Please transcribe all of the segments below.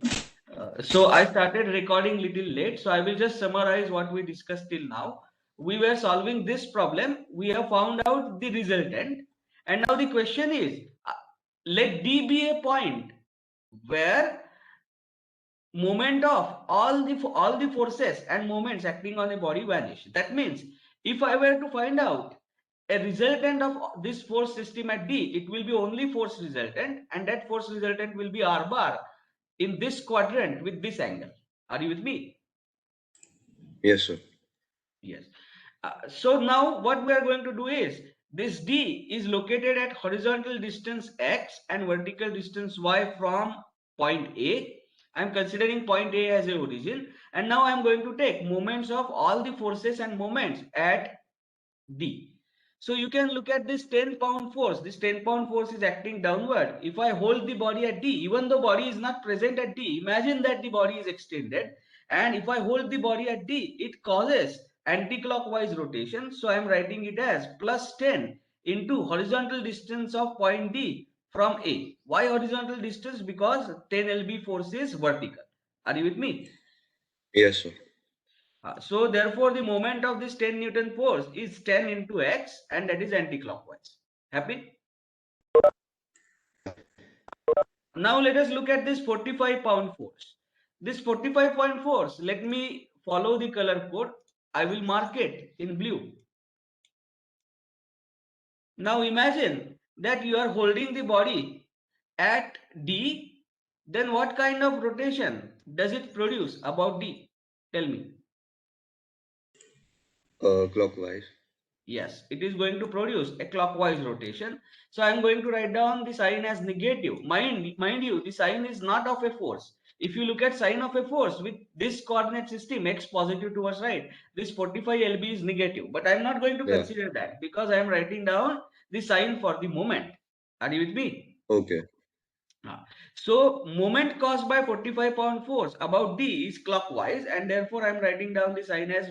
Okay. So I started recording little late. So I will just summarize what we discussed till now. We were solving this problem. We have found out the resultant. And now the question is, let D be a point where moment of all the forces and moments acting on a body vanish. That means if I were to find out a resultant of this force system at D, it will be only force resultant, and that force resultant will be R bar in this quadrant with this angle. Are you with me? Yes, sir. Yes. So now what we are going to do is, this D is located at horizontal distance X and vertical distance Y from point A. I am considering point A as a origin, and now I am going to take moments of all the forces and moments at D. So you can look at this 10-pound force. This 10-pound force is acting downward. If I hold the body at D, even though body is not present at D, imagine that the body is extended. And if I hold the body at D, it causes anti-clockwise rotation. So I am writing it as plus 10 into horizontal distance of point D from A. Why horizontal distance? Because 10 lb force is vertical. Are you with me? Yes, sir. So therefore the moment of this 10 Newton force is 10 into x, and that is anti-clockwise. Happy? Now let us look at this 45-pound force. This 45-pound force, let me follow the color code. I will mark it in blue. Now imagine that you are holding the body at D, then what kind of rotation does it produce about D? Tell me. Clockwise. Yes, it is going to produce a clockwise rotation. So I am going to write down the sign as negative. Mind you, the sign is not of a force. If you look at sign of a force with this coordinate system, x positive towards right, this 45 lb is negative. But I am not going to Yeah. consider that because I am writing down the sign for the moment. Are you with me? Okay. So moment caused by 45-pound force about D is clockwise, and therefore I am writing down the sign as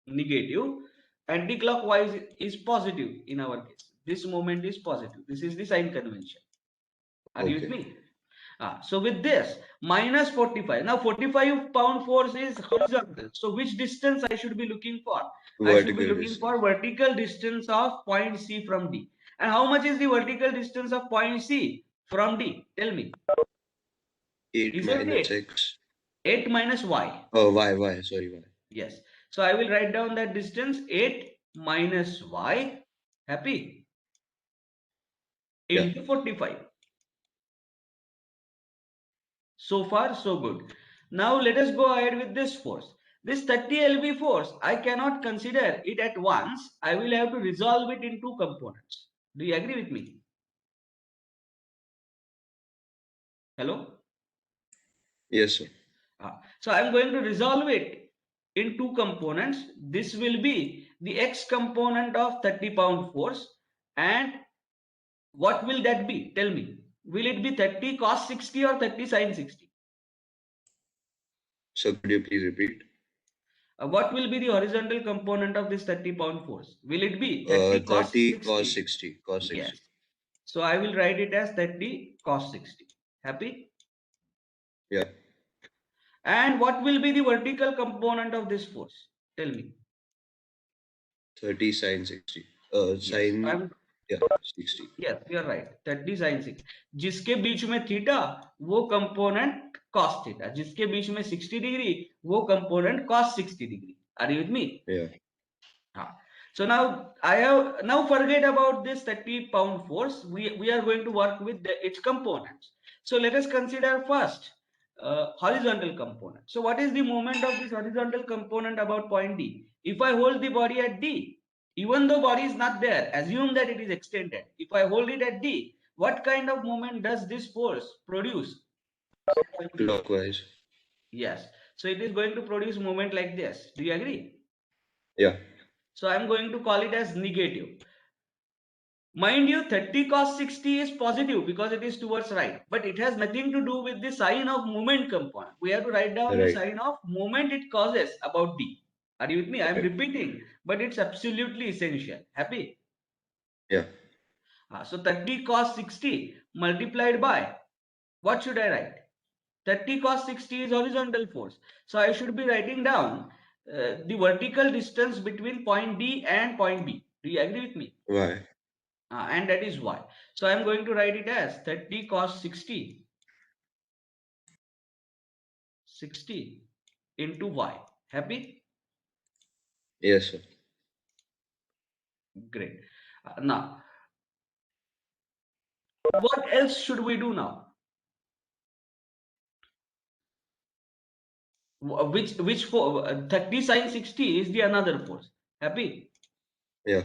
negative. Anti-clockwise is positive in our case. This moment is positive. This is the sign convention. Are you with Okay. me? So with this, minus 45. Now 45-pound force is horizontal. So which distance I should be looking for? I should be Vertical looking for distance. vertical distance of point C from D. And how much is the vertical distance of point C from D? Tell me. 8 Is it minus 8? x. 8 minus Y. Oh, y. Sorry, y. Yes. So I will write down that distance 8 minus Y. Happy? Yeah. Into 45. So far, so good. Now let us go ahead with this force. This 30 lb force, I cannot consider it at once. I will have to resolve it in two components. Do you agree with me? Hello? Yes, sir. So I am going to resolve it in two components. This will be the x component of 30-pound force. And what will that be? Tell me. Will it be 30 cos 60 or 30 sin 60? So could you please repeat? What will be the horizontal component of this 30-pound force? Will it be 30 cos 30 cos 60? 60. Cos Yes. 60. So I will write it as 30 cos 60. Happy? Yeah. And what will be the vertical component of this force? Tell me. 30 sin 60. Yes. Sin, yeah, 60. Yes, you are right. 30 sin 60. जिसके बीच में theta वो component cos theta, जिसके बीच में 60 degree वो component cos 60 degree. Are you with me? Yeah. So now I have now forget about this 30-pound force. We are going to work with its components. So let us consider first horizontal component. So what is the moment of this horizontal component about point D? If I hold the body at D, even though body is not there, assume that it is extended. If I hold it at D, what kind of moment does this force produce? Clockwise. Yes. So it is going to produce moment like this. Do you agree? Yeah. So I'm going to call it as negative. Mind you, 30 cos 60 is positive because it is towards right, but it has nothing to do with the sign of moment component. We have to write down the Right. sign of moment it causes about D. Are you with me? I am Right. repeating, but it's absolutely essential. Happy? Yeah. So 30 cos 60 multiplied by, what should I write? 30 cos 60 is horizontal force. So I should be writing down the vertical distance between point D and point B. Do you agree with me? Y. And that is y. So I am going to write it as 30 cos 60 into y. Happy? Yes, sir. Great. Now, what else should we do now? Which for 30 sine 60 is the another force. Happy? Yeah.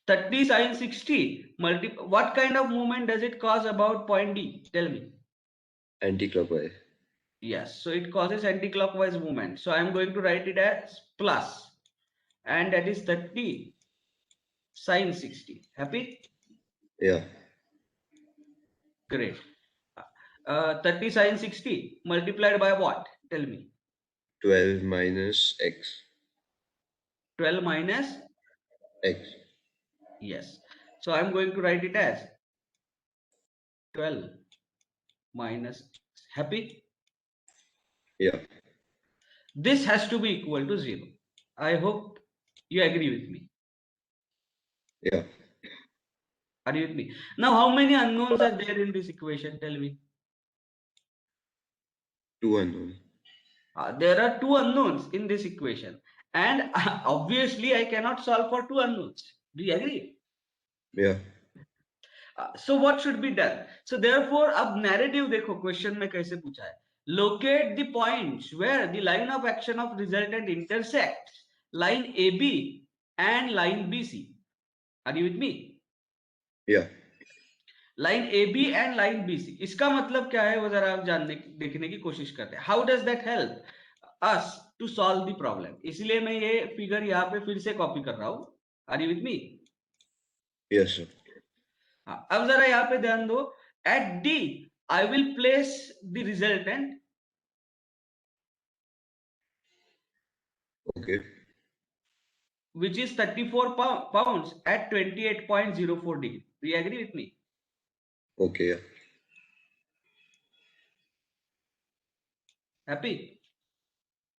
30 sine 60 what kind of movement does it cause about point D? Tell me. Anti-clockwise. Yes, so it causes anti-clockwise movement. So I am going to write it as plus, and that is 30 sine 60. Happy? Yeah. Great. 30 sine 60 multiplied by what? Tell me. 12 minus x. 12 minus, X. yes. So I'm going to write it as 12 minus, happy? Yeah. This has to be equal to 0. I hope you agree with me. Yeah. Are you with me? Now, how many unknowns are there in this equation? Tell me. 2 unknown. There are 2 unknowns in this equation. And obviously, I cannot solve for 2 unknowns. Do you agree? Yeah. So what should be done? So therefore, अब narrative देखो question में कैसे पूछा है. Locate the points where the line of action of resultant intersects line AB and line BC. Are you with me? Yeah. Line A B and line B C, इसका मतलब क्या है वो जरा आप जानने देखने की कोशिश करते हैं. How does that help us to solve the problem? इसलिए मैं ये फिगर यहाँ पे फिर से कॉपी कर रहा हूं. Are you with me? Yes, sir. अब जरा यहाँ पे ध्यान दो. At D I will place the resultant Okay. which is 34 pounds at 28.04 degree. Do you agree with me? Okay. Yeah. Happy?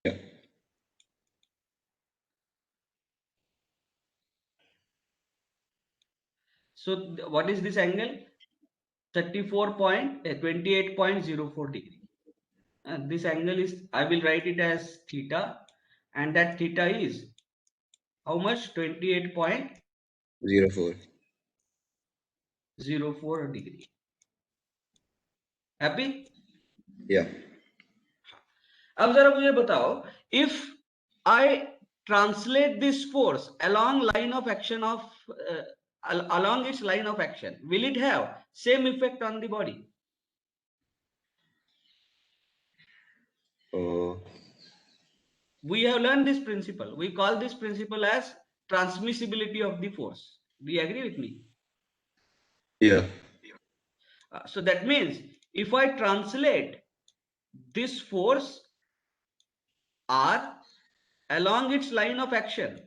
Yeah. So what is this angle? 28.04 degree. This angle is, I will write it as theta, and that theta is how much? 04. 28.04 degree. Happy? Yeah. अब जरा मुझे बताओ, if I translate this force along line of action of along its line of action, will it have same effect on the body? We have learned this principle. We call this principle as transmissibility of the force. Do you agree with me? Yeah. So that means if I translate this force R along its line of action,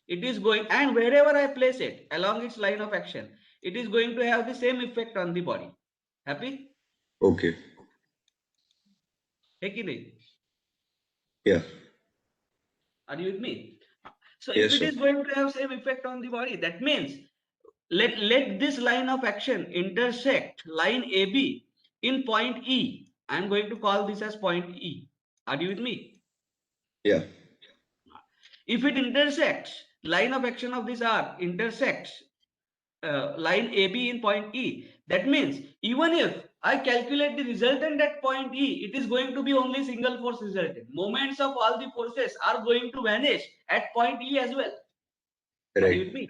it is going, and wherever I place it along its line of action, it is going to have the same effect on the body. Happy? Okay. Yeah. Are you with me? So Yes, if it sir. is going to have same effect on the body, that means let this line of action intersect line AB in point E. I am going to call this as point E. Are you with me? Yeah. If it intersects, line of action of this R intersects line AB in point E, that means even if I calculate the resultant at point E, it is going to be only single force resultant. Moments of all the forces are going to vanish at point E as well. Are you with Right. me?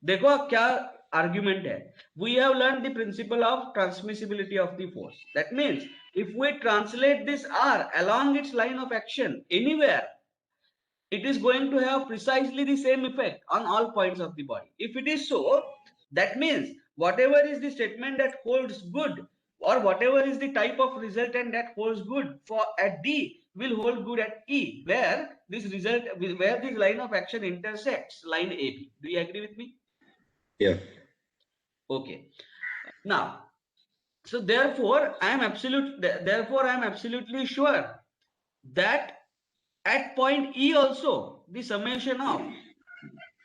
देखो क्या argument है. We have learned the principle of transmissibility of the force. That means if we translate this R along its line of action anywhere, it is going to have precisely the same effect on all points of the body. If it is so, that means whatever is the statement that holds good, or whatever is the type of resultant that holds good for at D will hold good at E, where this line of action intersects line AB. Do you agree with me? Yeah. Okay. Now, So therefore, I am absolutely sure that at point E also, the summation of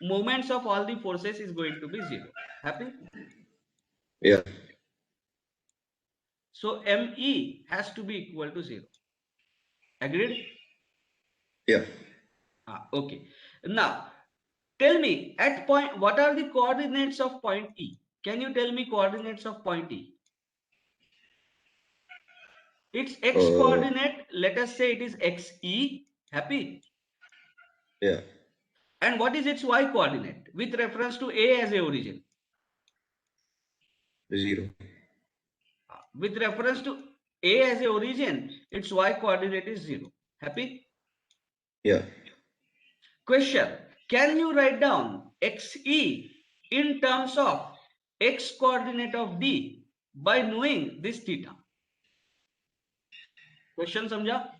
moments of all the forces is going to be 0. Happy? Yeah. So ME has to be equal to 0. Agreed? Yeah. Okay. Now, tell me at point, what are the coordinates of point E? Can you tell me coordinates of point E? Its x Uh, coordinate, let us say it is xe. Happy? yeah. And what is its y coordinate with reference to A as a origin? 0. With reference to A as a origin, its y coordinate is 0. Happy? Yeah. Question. Can you write down xe in terms of x coordinate of D by knowing this theta? Question समझा?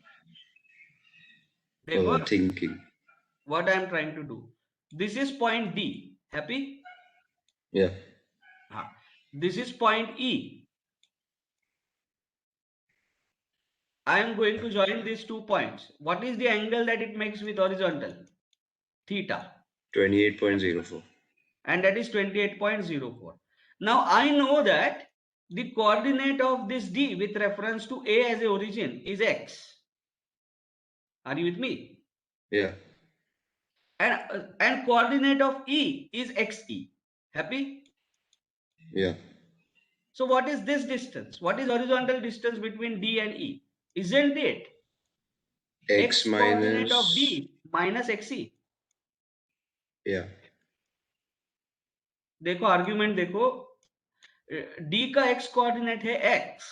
देखो Thinking. what I am trying to do. This is point D. Happy? Yeah. This is point E. I am going to join these 2 points. What is the angle that it makes with horizontal? Theta. 28.04. And that is 28.04. Now I know that the coordinate of this D with reference to A as a origin is x. Are you with me? Yeah. And coordinate of E is xe. Happy? Yeah. So what is this distance? What is horizontal distance between D and E? Isn't it X x coordinate of minus. D minus xe? Yeah. देखो argument देखो, D का x coordinate है x.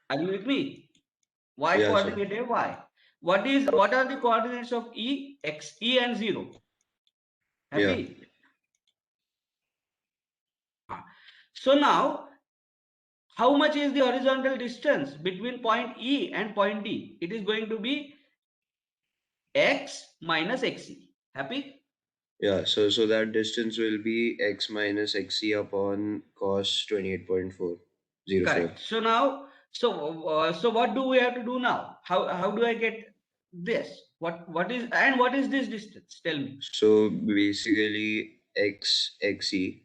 Are you with me? Y Yeah, sir. coordinate है y. What are the coordinates of E? X, E and 0. Yeah. Happy? So now, how much is the horizontal distance between point E and point D? It is going to be x minus xe. Happy? Yeah. So that distance will be x minus xc upon cos 28.404. Correct. So now, so what do we have to do now? How do I get this? What is this distance? Tell me. So basically x xc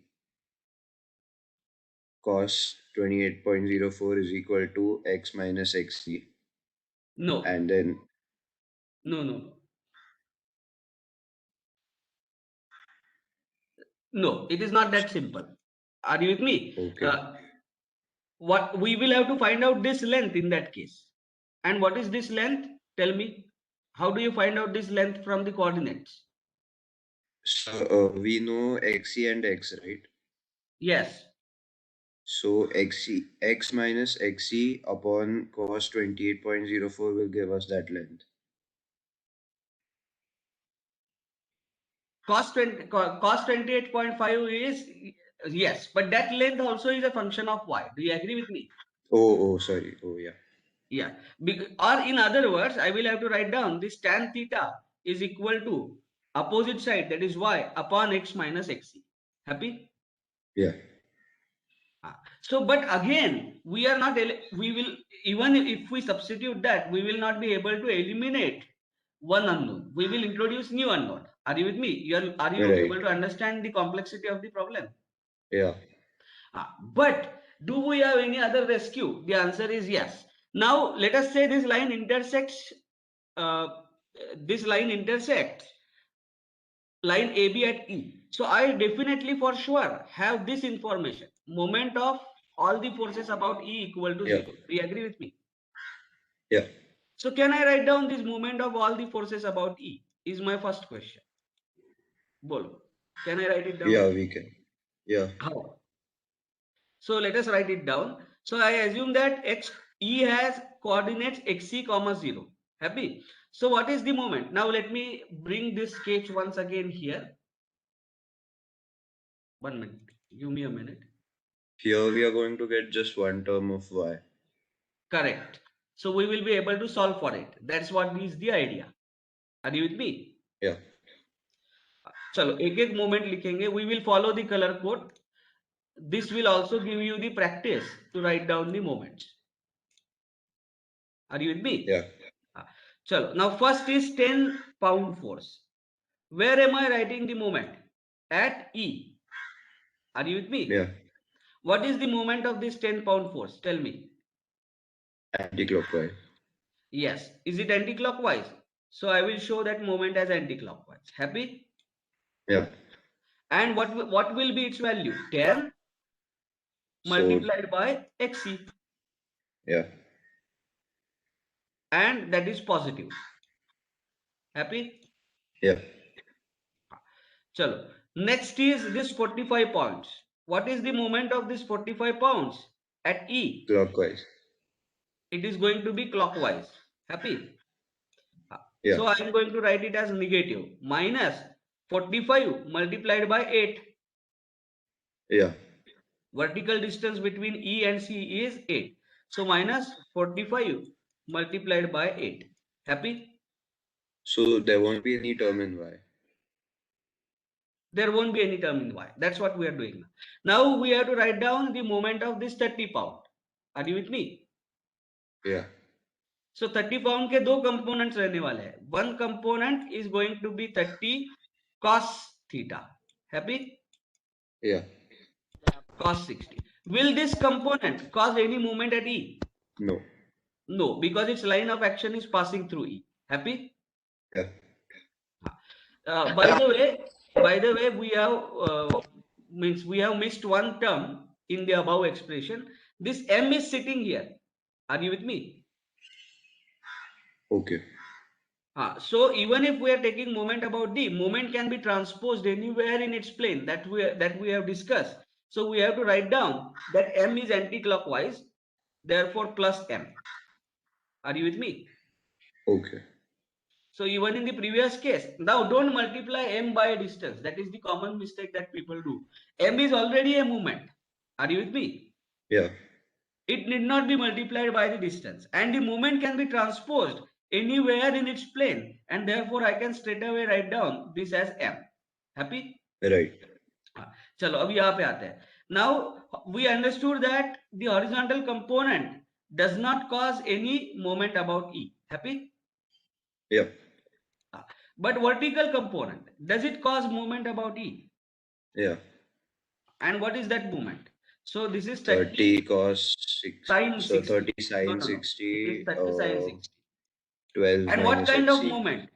cos 28.04 is equal to x minus xc. No, And then no. No, it is not that simple. Are you with me? okay. What we will have to find out this length in that case. And what is this length? Tell me. How do you find out this length from the coordinates? So we know xc and x, right? Yes. So x minus xc upon cos 28.04 will give us that length. Cos 28.5 is, yes, but that length also is a function of y. Do you agree with me? Oh, sorry. Oh, yeah. Yeah. Or in other words, I will have to write down this tan theta is equal to opposite side, that is y, upon x minus xc. Happy? Yeah. So, but again, we are not, we will, even if we substitute that, we will not be able to eliminate one unknown. We will introduce new unknown. Are you with me? Are you Right. able to understand the complexity of the problem? Yeah. But do we have any other rescue? The answer is yes. Now, let us say this line intersects, uh, line AB at E. So I definitely for sure have this information. Moment of all the forces about E equal to 0. Do you agree with me? Yeah. So can I write down this moment of all the forces about E? Is my first question. Bolo. Can I write it down? Yeah, we can. Yeah. How? So let us write it down. So I assume that E has coordinates xc comma 0. Happy? So what is the moment? Now let me bring this sketch once again here. 1 minute. Give me a minute. Here we are going to get just one term of y. Correct. So we will be able to solve for it. That's what is the idea. Are you with me? Yeah. चलो एक एक moment लिखेंगे. We will follow the color code. this will also give you the practice to write down the moments. Are you with me? Yeah. Chalo. Now first is 10 pound force. Where am I writing the moment? At E. Are you with me? Yeah. What is the moment of this 10 pound force? Tell me. Anti-clockwise. Yes. Is it anti-clockwise? So I will show that moment as anti-clockwise. Happy? Yeah. And what will be its value? 10 So multiplied by XE. yeah. And that is positive. Happy? Yeah. Chalo. Next is this 45 pounds. What is the moment of this 45 pounds? At E. Clockwise. It is going to be clockwise. Happy? Yeah. So I am going to write it as negative. Minus 45 multiplied by 8. Yeah. Vertical distance between E and C is 8. So minus 45 multiplied by 8. Happy? So there won't be any term in Y. There won't be any term in Y. That's what we are doing. Now we have to write down the moment of this 30 pound. Are you with me? Yeah. So 30 pound के दो components रहने वाले हैं. One component is going to be 30 cos theta. Happy? Yeah. Cos 60. Will this component cause any movement at E? No. No, because its line of action is passing through E. Happy? Yeah. By the way, we have missed one term in the above expression. This M is sitting here. Are you with me? Okay. So even if we are taking moment about D, moment can be transposed anywhere in its plane that we have discussed. So we have to write down that M is anti-clockwise, therefore plus M. Are you with me? Okay. So even in the previous case, now don't multiply M by a distance. That is the common mistake that people do. M is already a movement. Are you with me? Yeah. It need not be multiplied by the distance. And the movement can be transposed anywhere in its plane. And therefore I can straight away write down this as M. Happy? Right. चलो अब यहाँ पे आते हैं. Now we understood that the horizontal component does not cause any moment about E. Happy? Yeah. But vertical component, does it cause movement about E? Yeah. And what is that movement? So this is 30 cos 6. sine So 60. 30 sine No. It is 60. 30 sine 60. 12 And what minus kind of XC. movement?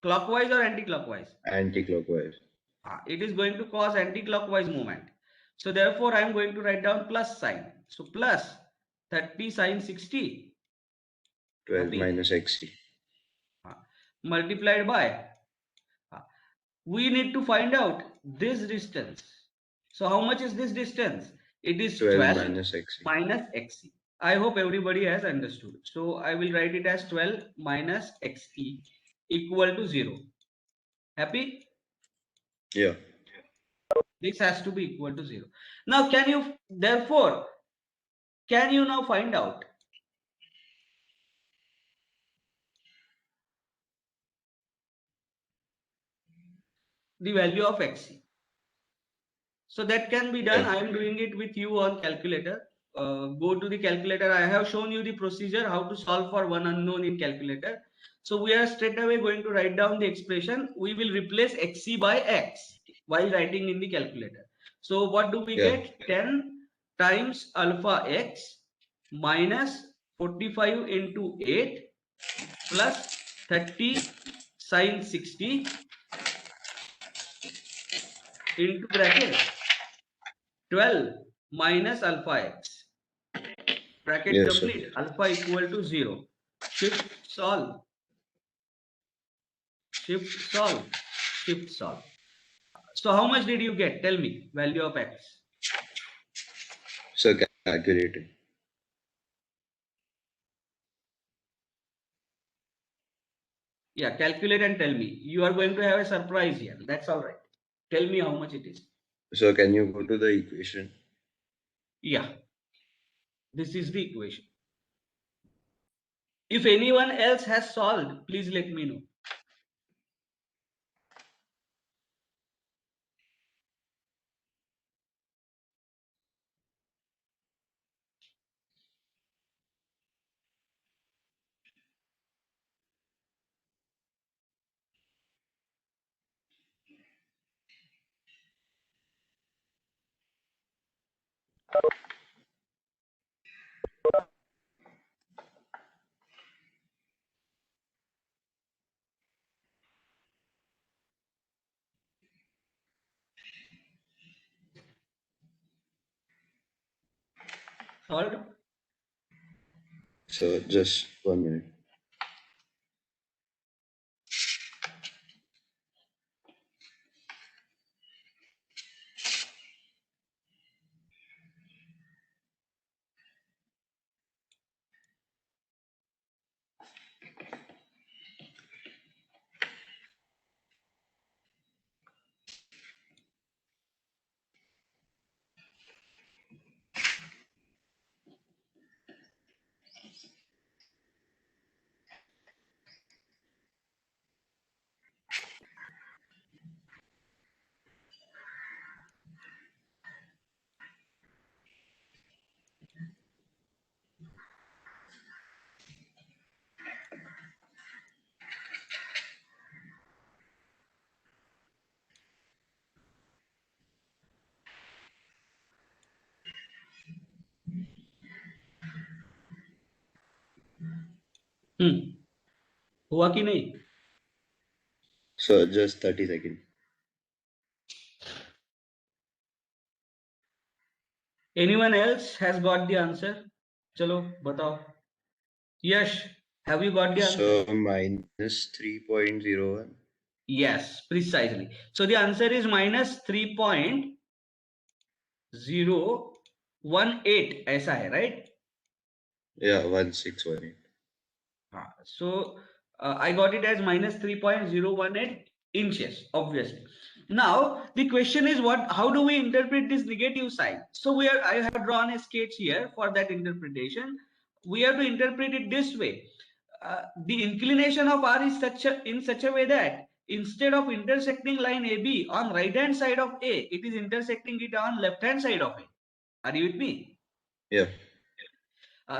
Clockwise or anti-clockwise? Anti-clockwise. It is going to cause anti-clockwise movement. So therefore I am going to write down plus sign. So plus 30 sine 60. 12 Happy? minus XC. Multiplied by. We need to find out this distance. So how much is this distance? It is 12 minus XC. minus XE. I hope everybody has understood. So I will write it as 12 minus XE equal to 0. Happy? Yeah. This has to be equal to 0. Now can you now find out the value of XE? So that can be done. Yeah. I am doing it with you on calculator. Go to the calculator. I have shown you the procedure how to solve for one unknown in calculator. So we are straight away going to write down the expression. We will replace XC by X while writing in the calculator. So what do we get? 10 times alpha X minus 45 into 8 plus 30 sine 60 into bracket 12 minus alpha x. Bracket Yes, complete. sir. Alpha equal to 0. Shift solve. Shift solve. Shift solve. So how much did you get? Tell me. Value of x. So calculating. Yeah, calculate and tell me. You are going to have a surprise here. That's all right. Tell me how much it is. So can you go to the equation? Yeah. This is the equation. If anyone else has solved, please let me know. Solved? So just 1 minute. हुआ कि नहीं? So just 30 seconds. Anyone else has got the answer? चलो बताओ. Yash, have you got the answer? So minus 3.01. Yes, precisely. So the answer is minus 3.018 ऐसा है, right? Yeah, 1618. So I got it as minus 3.018 inches, obviously. Now the question is, how do we interpret this negative sign? So I have drawn a sketch here for that interpretation. We have to interpret it this way. The inclination of R is in such a way that instead of intersecting line AB on right hand side of A, it is intersecting it on left hand side of A. Are you with me? Yeah.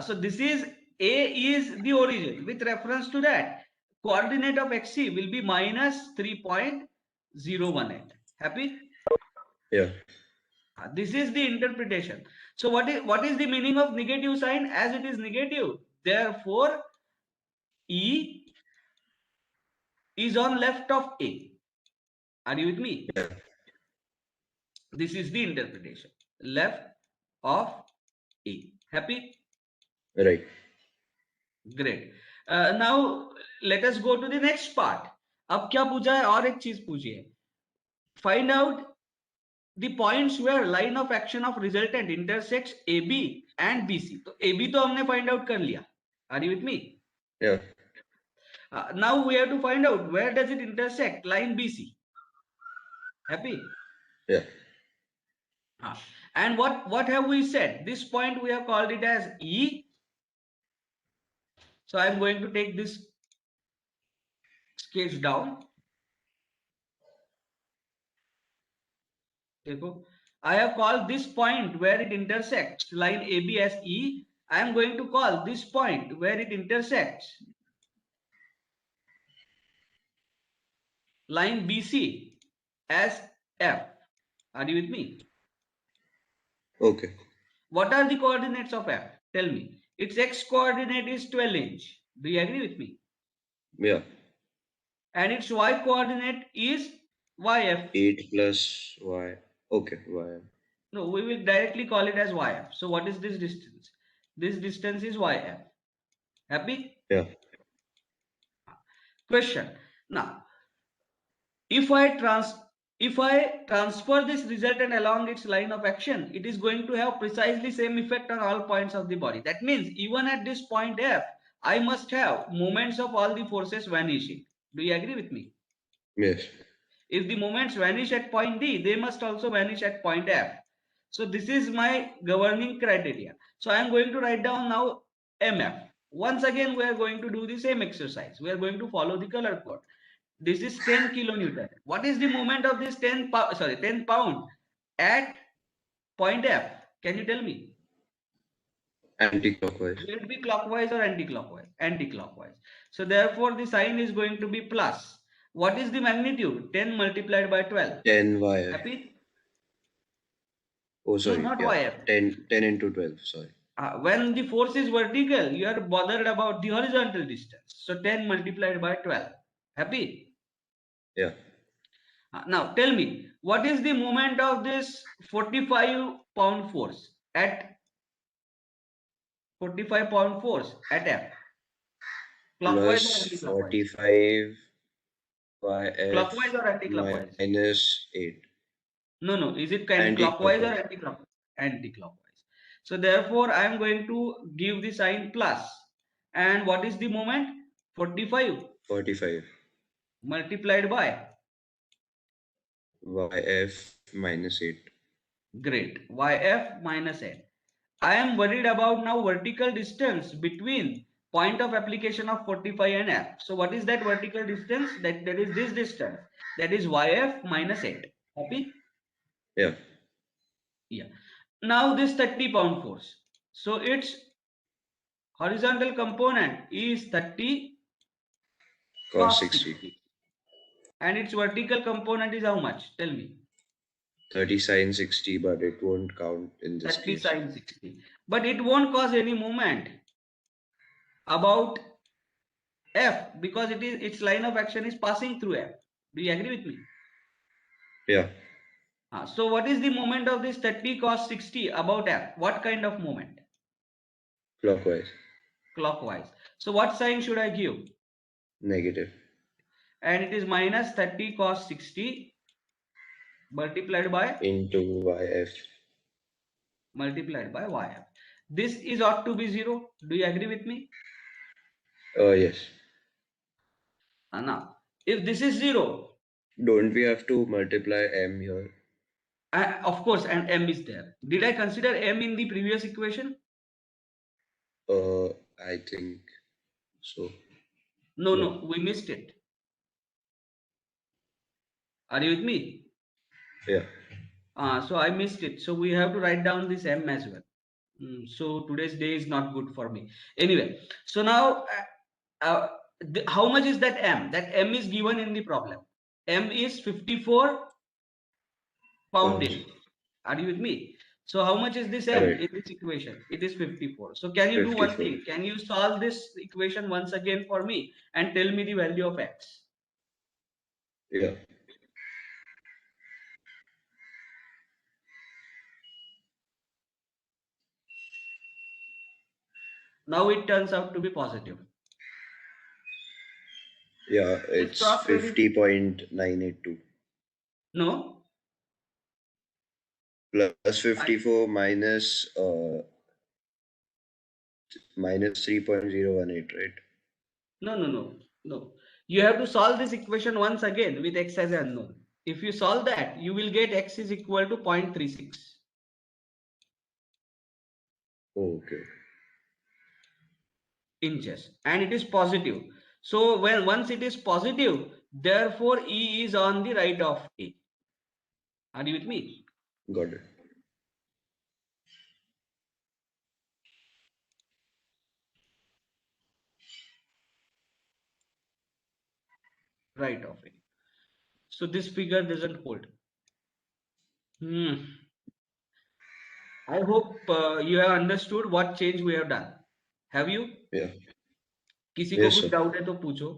So this is A is the origin. With reference to that, coordinate of XC will be minus 3.018. Happy? Yeah. This is the interpretation. So what is the meaning of negative sign? As it is negative, therefore E is on left of A. Are you with me? Yeah. This is the interpretation. Left of A. Happy? Right. Great. Now let us go to the next part. अब क्या पूछा है? और एक चीज पूछी है. Find out the points where line of action of resultant intersects AB and BC. तो AB तो हमने find out कर लिया. Are you with me? Yeah. Now we have to find out where does it intersect line BC. Happy? Yeah. And what have we said? This point we have called it as E. So I am going to take this sketch down. I have called this point where it intersects line AB as E. I am going to call this point where it intersects line BC as F. Are you with me? Okay. What are the coordinates of F? Tell me. Its x coordinate is 12 inch. Do you agree with me? Yeah. And its y coordinate is YF. 8 plus y. Okay, y. No, we will directly call it as YF. So what is this distance? This distance is YF. Happy? Yeah. Question. Now, if I transfer this resultant along its line of action, it is going to have precisely same effect on all points of the body. That means even at this point F, I must have moments of all the forces vanishing. Do you agree with me? Yes. If the moments vanish at point D, they must also vanish at point F. So this is my governing criteria. So I am going to write down now MF. Once again, we are going to do the same exercise. We are going to follow the color code. This is 10 kilonewton. What is the moment of this 10 pound at point F? Can you tell me? Anti-clockwise. Will it be clockwise or anti-clockwise? Anti-clockwise. So therefore the sign is going to be plus. What is the magnitude? 10 multiplied by 12. 10 y. Happy? Oh, sorry. not Yeah. YF. 10 into 12. Sorry. When the force is vertical, you are bothered about the horizontal distance. So 10 multiplied by 12. Happy? Yeah. Now tell me, what is the moment of this 45-pound force at 45-pound force at F? Clockwise or Plus anti-clockwise? 45 YF Clockwise or anti-clockwise? minus 8. No. Is it kind clockwise or Anti-clockwise. anti-clockwise? Anti-clockwise. So therefore, I am going to give the sign plus. And what is the moment? 45 45 multiplied by. YF minus 8. Great. YF minus N. I am worried about now vertical distance between point of application of 45 and F. So what is that vertical distance? That is this distance. That is YF minus 8. Copy? Yeah. Yeah. Now this 30-pound force. So its horizontal component is 30 Cos cos 60. 60. And its vertical component is how much? Tell me. 30 sin 60, but it won't count in this 30 case. sin 60. But it won't cause any movement about F because its line of action is passing through F. Do you agree with me? Yeah. So what is the moment of this 30 cos 60 about F? What kind of moment? Clockwise. Clockwise. So what sign should I give? Negative. And it is minus 30 cos 60 multiplied by Into YF. Multiplied by YF. This is ought to be 0. Do you agree with me? Yes. Now, if this is 0, Don't we have to multiply M here? of course, and M is there. Did I consider M in the previous equation? I think so. No, we missed it. Are you with me? Yeah. So I missed it. So we have to write down this M as well. So today's day is not good for me. Anyway, so now how much is that M? That M is given in the problem. M is 54 pound in. Are you with me? So how much is this M Right. in this equation? It is 54. So can you do one 54. thing? Can you solve this equation once again for me and tell me the value of X? Yeah. Now it turns out to be positive. Yeah, Let's it's cross verify. 50.982. No, Plus 54 minus minus 3.018, right? No. You have to solve this equation once again with X as an unknown. If you solve that, you will get X is equal to 0.36 Oh, okay. inches and it is positive. So when once it is positive, therefore E is on the right of A. Are you with me? Got it. Right of A. So this figure doesn't hold. I hope you have understood what change we have done. Have you? Yeah. किसी को Yes, कुछ sir. doubt है तो पूछो.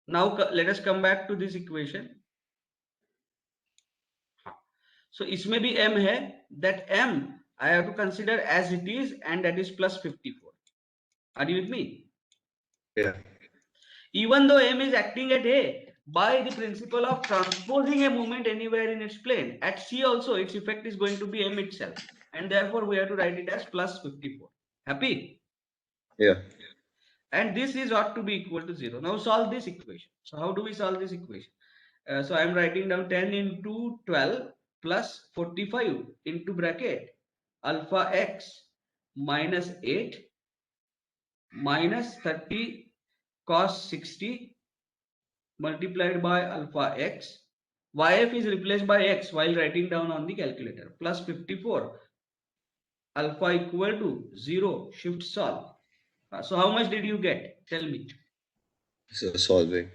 Now let us come back to this equation. So इसमें भी M है. That M I have to consider as it is and that is plus 54. Are you with me? Yeah. Even though M is acting at A by the principle of transposing a moment anywhere in its plane, at C also its effect is going to be M itself. And therefore we have to write it as plus 54. Happy? Yeah. And this is ought to be equal to 0. Now solve this equation. So how do we solve this equation? So I am writing down 10 into 12 plus 45 into bracket alpha x minus 8 minus 30 cos 60 multiplied by alpha x. YF is replaced by x while writing down on the calculator plus 54 alpha equal to 0. Shift solve. So how much did you get? Tell me. So solving.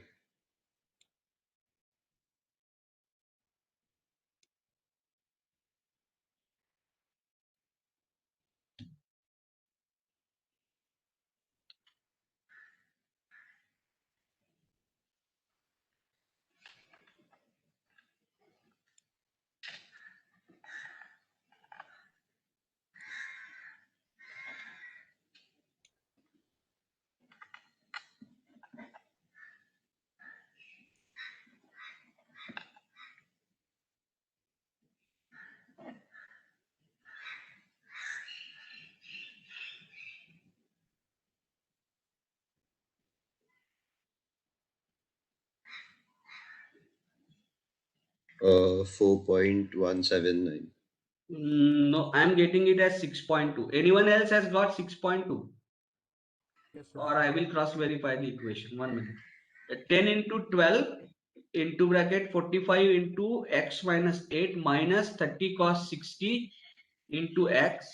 4.179. No, I'm getting it as 6.2. Anyone else has got 6.2? Yes, sir. Or I will cross verify the equation. 1 minute. 10 into 12 into bracket 45 into x minus 8 minus 30 cos 60 into x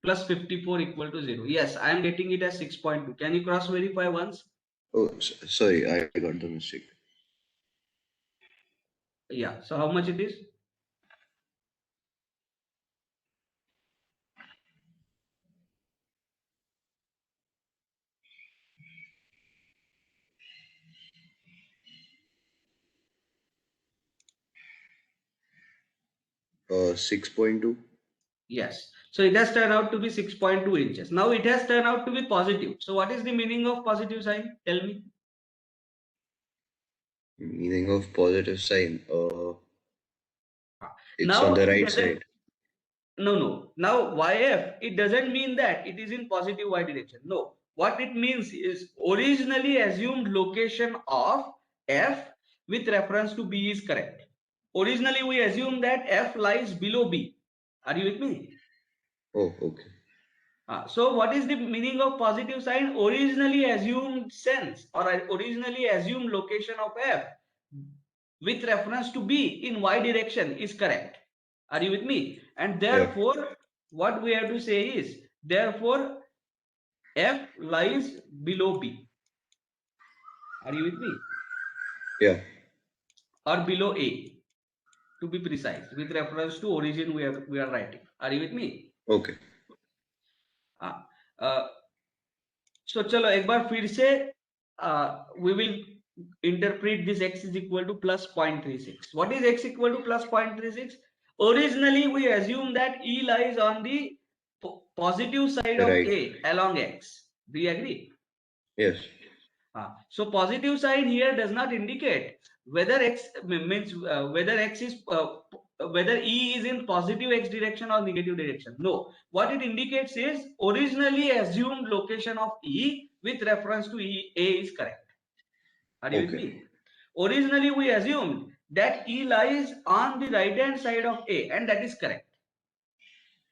plus 54 equal to 0. Yes, I am getting it as 6.2. Can you cross verify once? Oh, sorry, I got the mistake. Yeah. So how much it is? Uh, 6.2. Yes. So it has turned out to be 6.2 inches. Now it has turned out to be positive. So what is the meaning of positive sign? Tell me. Meaning of positive sign. It's Now on the it right doesn't. side. No. Now YF, it doesn't mean that it is in positive Y direction. No. What it means is originally assumed location of F with reference to B is correct. Originally we assumed that F lies below B. Are you with me? Oh, okay. So what is the meaning of positive sign? Originally assumed sense or originally assumed location of F with reference to B in Y direction is correct. Are you with me? And therefore, what we have to say is, therefore, F lies below B. Are you with me? Yeah. Or below A, to be precise, with reference to origin we are writing. Are you with me? Okay. So चलो एक बार फिर से we will interpret this x is equal to plus 0.36. What is x equal to plus 0.36? Originally we assume that E lies on the positive side of Right. A along x. Do you agree? Yes. So positive sign here does not indicate whether x means whether x is whether E is in positive x direction or negative direction. No, what it indicates is originally assumed location of E with reference to E, A is correct. Are you with me? Originally we assumed that E lies on the right hand side of A and that is correct.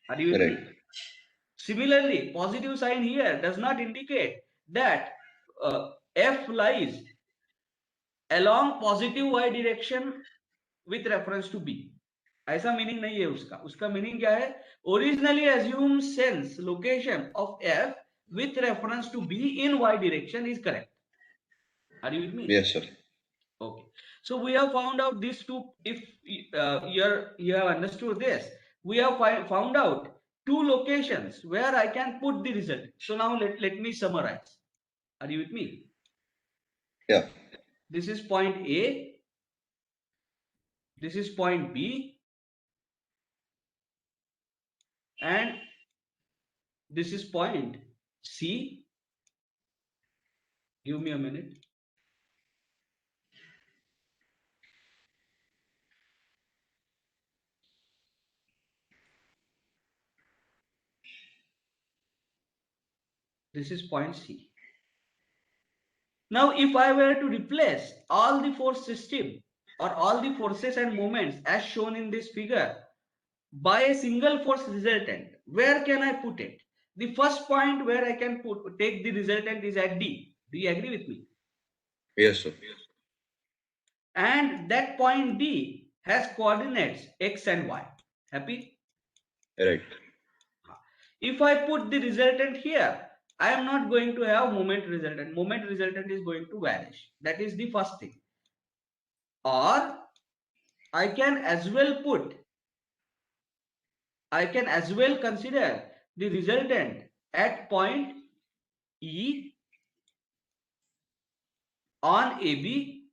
Are you with me? Similarly, positive sign here does not indicate that F lies along positive y direction with reference to B. ऐसा meaning नहीं है उसका meaning क्या है? Originally assumed sense location of F with reference to B in y direction is correct. Are you with me? Yes, sir. Okay. So we have found out these two. If you have understood this, we have found out two locations where I can put the result. So now let me summarize. Are you with me? Yeah. This is point A. This is point B. And this is point C. Give me a minute. This is point C. Now, if I were to replace all the force system or all the forces and moments as shown in this figure by a single force resultant, where can I put it? The first point where I can take the resultant is at D. Do you agree with me? Yes, sir. And that point D has coordinates X and Y. Happy? Right. If I put the resultant here, I am not going to have moment resultant. Moment resultant is going to vanish. That is the first thing. Or I can as well consider the resultant at point E on AB,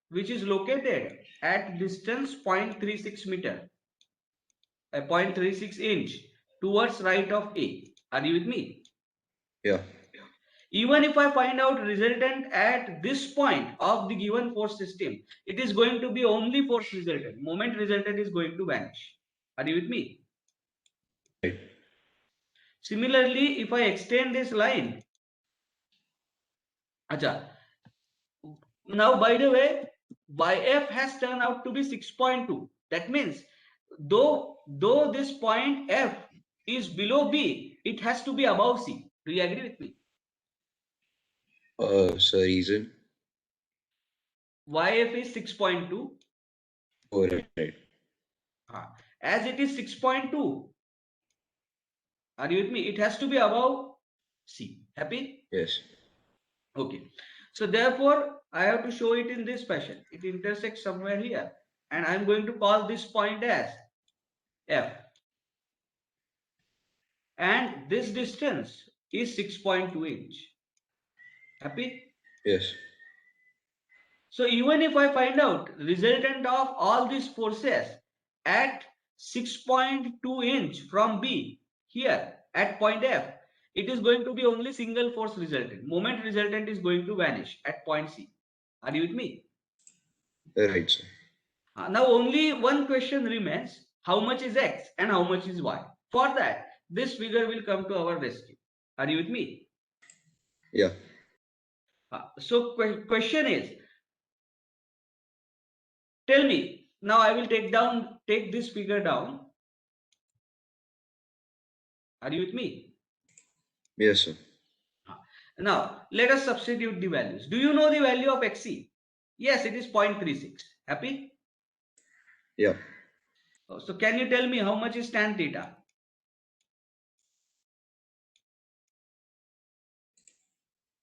which is located at distance 0.36 meter, 0.36 inch towards right of A. Are you with me? Yeah. Even if I find out resultant at this point of the given force system, it is going to be only force resultant. Moment resultant is going to vanish. Are you with me? Right. Similarly, if I extend this line, Acha, now by the way, YF has turned out to be 6.2. That means though this point F is below B, it has to be above C. Do you agree with me? So reason? YF is 6.2. Oh, right. As it is 6.2, are you with me? It has to be above C. Happy? Yes. Okay. So therefore, I have to show it in this fashion. It intersects somewhere here. And I'm going to call this point as F. And this distance is 6.2 inch. Happy? Yes. So even if I find out resultant of all these forces at 6.2 inch from B here at point F, it is going to be only single force resultant. Moment resultant is going to vanish at point C. Are you with me? Right, sir. Now only one question remains. How much is X and how much is Y? For that, this figure will come to our rescue. Are you with me? Yeah. So question is, tell me, now I will take this figure down. Are you with me? Yes, sir. Now, let us substitute the values. Do you know the value of XC? Yes, it is 0.36. Happy? Yeah. So can you tell me how much is tan theta?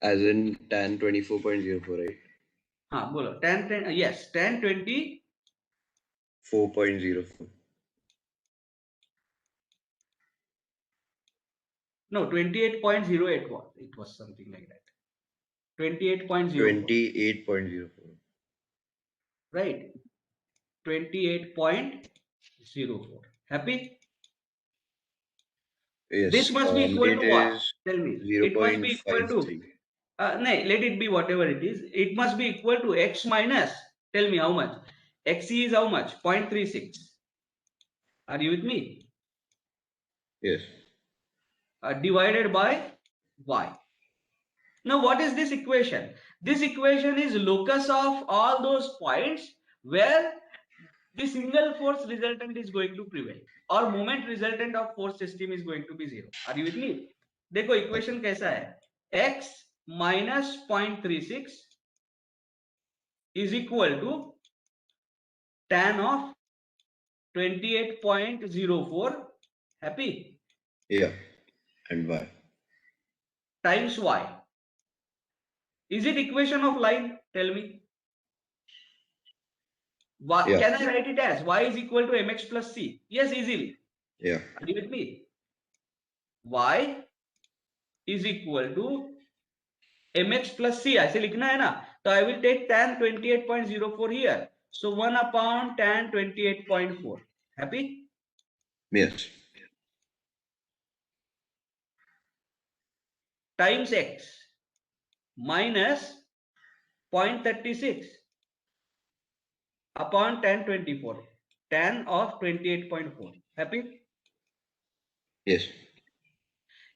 As in tan 24.04, right? Bolo. Yes, tan 20. 4.04. No, 28.08 was. It was something like that. 28.04. 28.04. Right? 28.04. Happy? Yes. This must be equal It to what? is Tell me. It must be equal to 0.53. no, let it be whatever it is. It must be equal to X minus. Tell me how much. XC is how much? 0.36. Are you with me? Yes. Divided by Y. Now, what is this equation? This equation is locus of all those points where the single force resultant is going to prevail or moment resultant of force system is going to be 0. Are you with me? देखो equation कैसा है? X minus 0.36 is equal to tan of 28.04. Happy? Yeah. And why? Times Y. Is it equation of line? Tell me. Why, Yeah. can I write it as Y is equal to mx plus c? Yes, easily. Yeah. Are you with me? Y is equal to mx plus c. ऐसे लिखना है ना? So I will take tan 28.04 here. So 1 upon tan 28.4. Happy? Yes. Times x minus 0.36 upon tan 24. Tan of 28.4. Happy? Yes.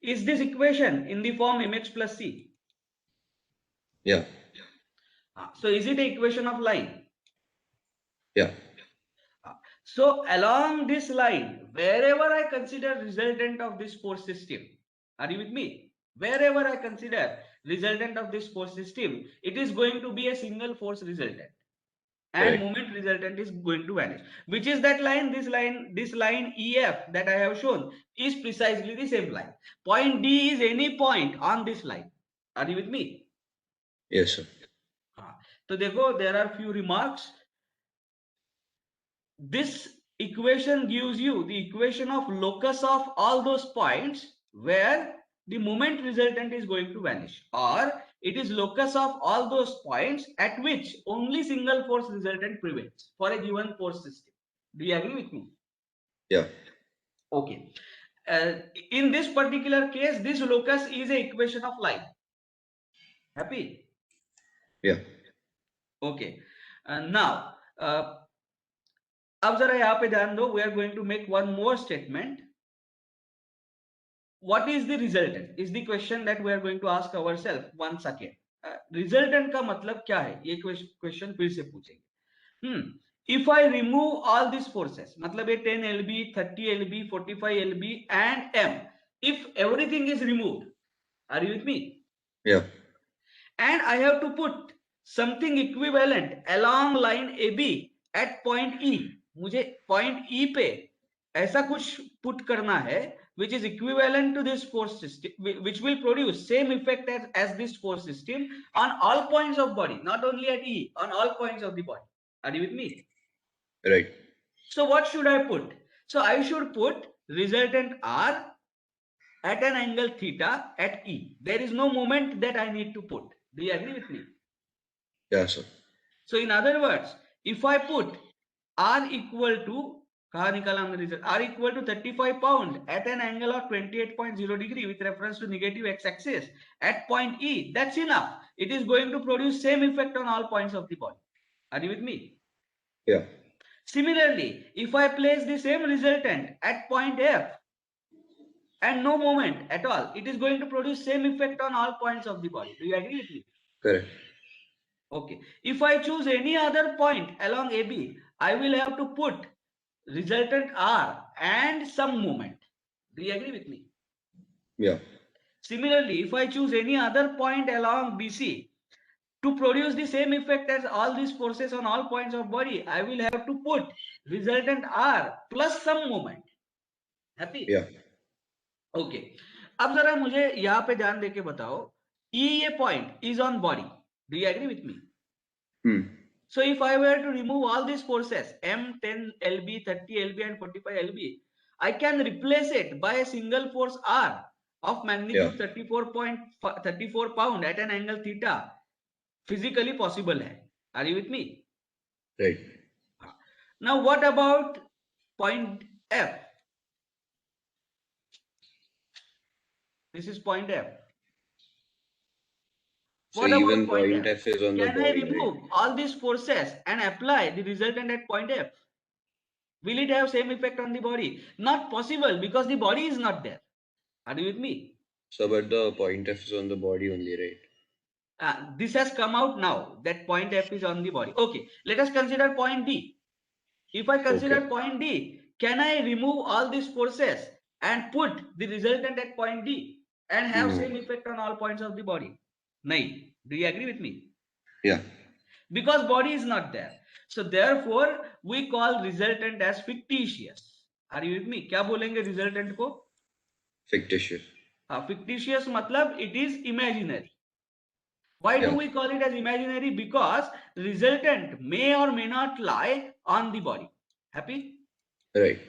Is this equation in the form mx plus c? Yeah. So is it an equation of line? Yeah. So along this line, wherever I consider resultant of this force system, are you with me? Wherever I consider resultant of this force system, it is going to be a single force resultant. And Correct. moment resultant is going to vanish. Which is that line? This line EF that I have shown is precisely the same line. Point D is any point on this line. Are you with me? Yes, sir. So देखो, there are few remarks. This equation gives you the equation of locus of all those points where the moment resultant is going to vanish, or it is locus of all those points at which only single force resultant prevails for a given force system. Do you agree with me? Yeah. Okay. In this particular case, this locus is a equation of line. Happy? Yeah. Okay. Now, अब जरा यहाँ पे ध्यान दो. We are going to make one more statement. What is the resultant is the question that we are going to ask ourselves once again. Resultant का मतलब क्या है? ये क्वेश्चन फिर से पूछेंगे. If I remove all these forces, मतलब ये 10 lb, 30 lb, 45 lb and m, if everything is removed, are you with me? Yeah. And I have to put something equivalent along line AB at point E. मुझे point E पे ऐसा कुछ put करना है which is equivalent to this force system, which will produce same effect as this force system on all points of body, not only at E, on all points of the body. Are you with me? Right. So what should I put? So I should put resultant R at an angle theta at E. There is no moment that I need to put. Do you agree with me? Yeah, sir. So in other words, if I put R equal to, कहाँ निकाला हमने result? R equal to 35 pound at an angle of 28.0 degree with reference to negative x-axis at point E, that's enough. It is going to produce same effect on all points of the body. Are you with me? Yeah. Similarly, if I place the same resultant at point F and no moment at all, it is going to produce same effect on all points of the body. Do you agree with me? Correct. Okay. If I choose any other point along AB, I will have to put resultant R and some moment. Do you agree with me? Yeah. Similarly, if I choose any other point along BC to produce the same effect as all these forces on all points of body, I will have to put resultant R plus some moment. Happy? Yeah. Okay अब जरा मुझे यहाँ पे ध्यान देके बताओ ये point is on body do you agree with me so if I were to remove all these forces m 10 lb 30 lb and 45 lb I can replace it by a single force R of magnitude 34 pound at an angle theta physically possible hai are you with me Right. now what about point F this is point F. So What even about point F is on the Can I body, remove right? all these forces and apply the resultant at point F? Will it have same effect on the body? Not possible because the body is not there. Are you with me? So, but the point F is on the body only, right? This has come out now that point F is on the body. Okay, let us consider point D. If I consider point D, can I remove all these forces and put the resultant at point D and have same effect on all points of the body? No. Do you agree with me? Yeah. Because body is not there. So therefore we call resultant as fictitious. Are you with me? क्या बोलेंगे resultant को? Fictitious. Fictitious मतलब it is imaginary. Why do we call it as imaginary? Because resultant may or may not lie on the body. Happy? Right.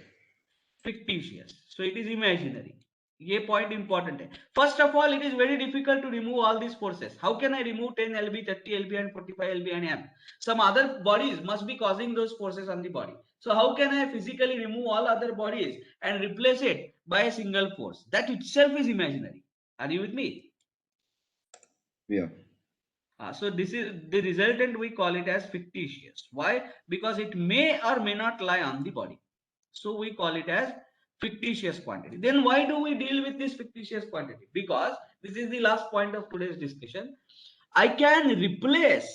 Fictitious. So it is imaginary. ये point important है. First of all, it is very difficult to remove all these forces. How can I remove 10 lb, 30 lb and 45 lb and m? Some other bodies must be causing those forces on the body. So how can I physically remove all other bodies and replace it by a single force? That itself is imaginary. Are you with me? Yeah. So this is the resultant, we call it as fictitious. Why? Because it may or may not lie on the body. So we call it as fictitious quantity. Then why do we deal with this fictitious quantity? Because this is the last point of today's discussion. I can replace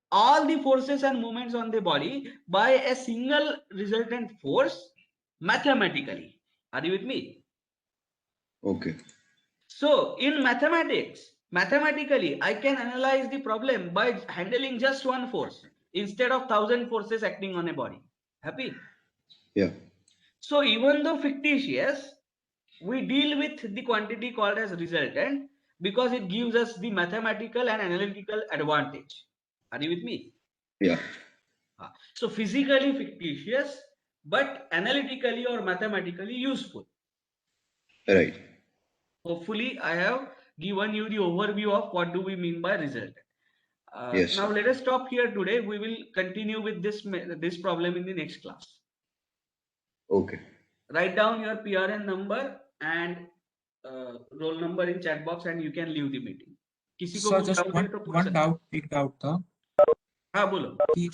all the forces and moments on the body by a single resultant force mathematically. Are you with me? Okay. So in mathematically, I can analyze the problem by handling just one force instead of 1,000 forces acting on a body. Happy? Yeah. So even though fictitious, we deal with the quantity called as resultant because it gives us the mathematical and analytical advantage. Are you with me? Yeah. So physically fictitious, but analytically or mathematically useful. Right. Hopefully, I have given you the overview of what do we mean by resultant. Yes, Now sir. let us stop here today. We will continue with this problem in the next class. Okay. Write down your PRN number and roll number in chat box and you can leave the meeting. किसी को Sir, कुछ just doubt है तो पूछ one सकते doubt, एक doubt था हाँ बोलो कि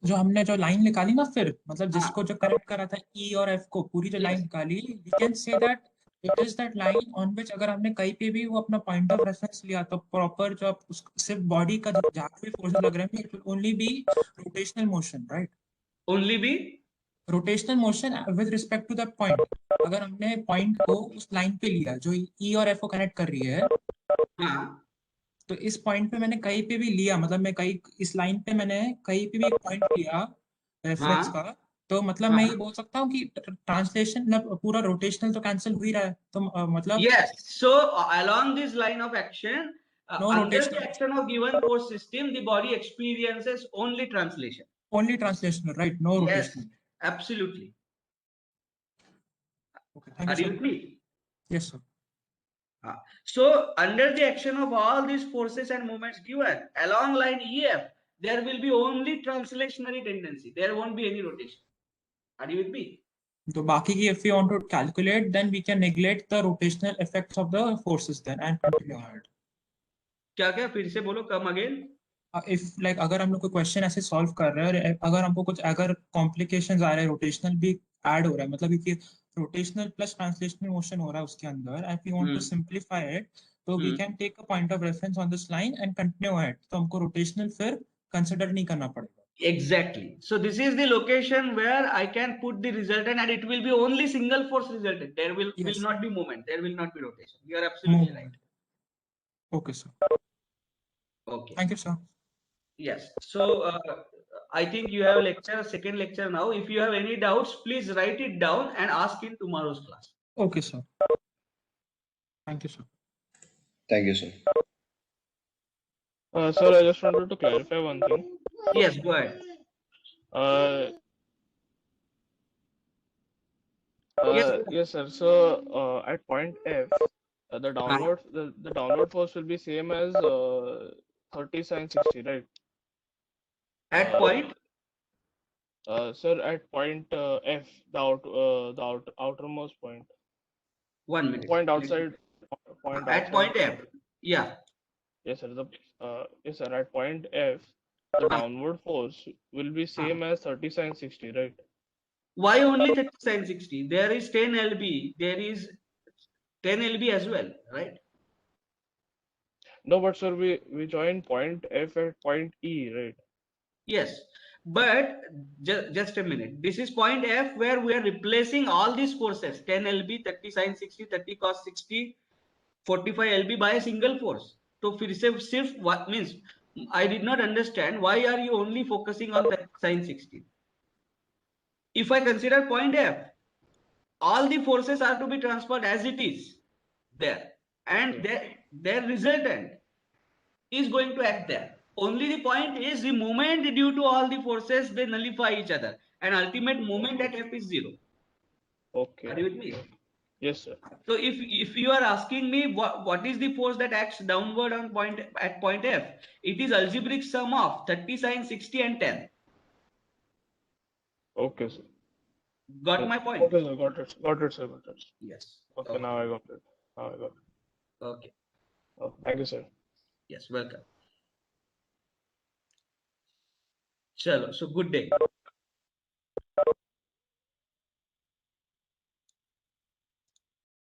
जो हमने जो लाइन निकाली ना, फिर मतलब जिसको जो करेक्ट करा था E और F को, पूरी जो Yes. लाइन निकाली, we can say that it is that line on which अगर हमने कहीं पे भी वो अपना पॉइंट ऑफ रेफरेंस लिया तो प्रॉपर जो सिर्फ बॉडी का जहाँ पे फोर्सेस लग रहे हैं, it will only be rotational motion, right? only be rotational motion with respect to that point. अगर हमने पॉइंट को उस लाइन पे लिया जो ई और एफ को कनेक्ट कर रही है, हाँ तो इस पॉइंट पे मैंने कहीं पे भी लिया, मतलब मैं कहीं इस लाइन पे मैंने कहीं पे भी एक पॉइंट लिया रेफरेंस हाँ का, तो मतलब मैं ये हाँ बोल सकता हूँ कि ट्रांसलेशन मतलब पूरा रोटेशनल तो कैंसिल हो ही रहा है, तो मतलब yes, so along this line of action, no under the rotational, action of given force system, the body experiences only translation. Only translational, right, no Yes, rotational. absolutely. Okay, thank you Are you sir. with me? Yes sir. So under the action of all these forces and moments given along line EF, there will be only translationary tendency. There won't be any rotation. Are you with me? तो बाकी की if we want to calculate, then we can neglect the rotational effects of the forces then and continue ahead. क्या क्या फिर से बोलो, come again. If like अगर हम लोग कोई क्वेश्चन ऐसे सॉल्व कर रहे हैं और अगर हमको कुछ अगर कॉम्प्लिकेशंस आ रहे हैं, रोटेशनल भी ऐड हो रहा है, मतलब क्योंकि रोटेशनल प्लस ट्रांसलेशनल मोशन हो रहा है उसके अंदर, and we want to simplify it, तो we can take a point of reference on this line and continue ahead, तो हमको रोटेशनल फिर कंसीडर नहीं करना पड़ेगा. Exactly. So this is the location where I can put the resultant, and it will be only single force resultant. There will Yes. not be movement. There will not be rotation. You are No absolutely right. movement. Okay, sir. Okay. Thank you, sir. Yes. So I think you have lecture, second lecture now. If you have any doubts, please write it down and ask in tomorrow's class. Okay, sir. Thank you, sir. Thank you, sir. Sir, I just wanted to clarify one thing. Yes, go ahead. Uh, Yes. yes, sir. So, at point F, the downward force will be same as 30 sine 60, right? At point. Sir, at point F, the outermost point, 1 minute. point outside, point At outside point the F. Yeah. Yes, sir. Yes, sir. At point F, the downward force will be same as 30 sine 60, right? Why only 30 sine 60? There is 10 lb. There is 10 lb as well, right? No, but sir, we join point F at point E, right? Yes. But just a minute. This is point F where we are replacing all these forces 10 lb, 30 sine 60, 30 cos 60, 45 lb by a single force. So सिर्फ what means I did not understand why are you only focusing on 30 sine 60. If I consider point F, all the forces are to be transferred as it is there, and Okay. their resultant is going to act there. Only the point is the moment due to all the forces, they nullify each other, and ultimate moment at F is 0. Are you Okay. with me? Yes, sir. So if you are asking me what is the force that acts downward on point F, it is algebraic sum of 30 sine 60 and 10. Okay, sir. Got Yes. my point? Okay, sir. Got it. Got it, sir. Got it. Yes. Okay, now I got it. Now I got it. Okay. Oh, thank you, sir. Yes, welcome. Chalo, so good day.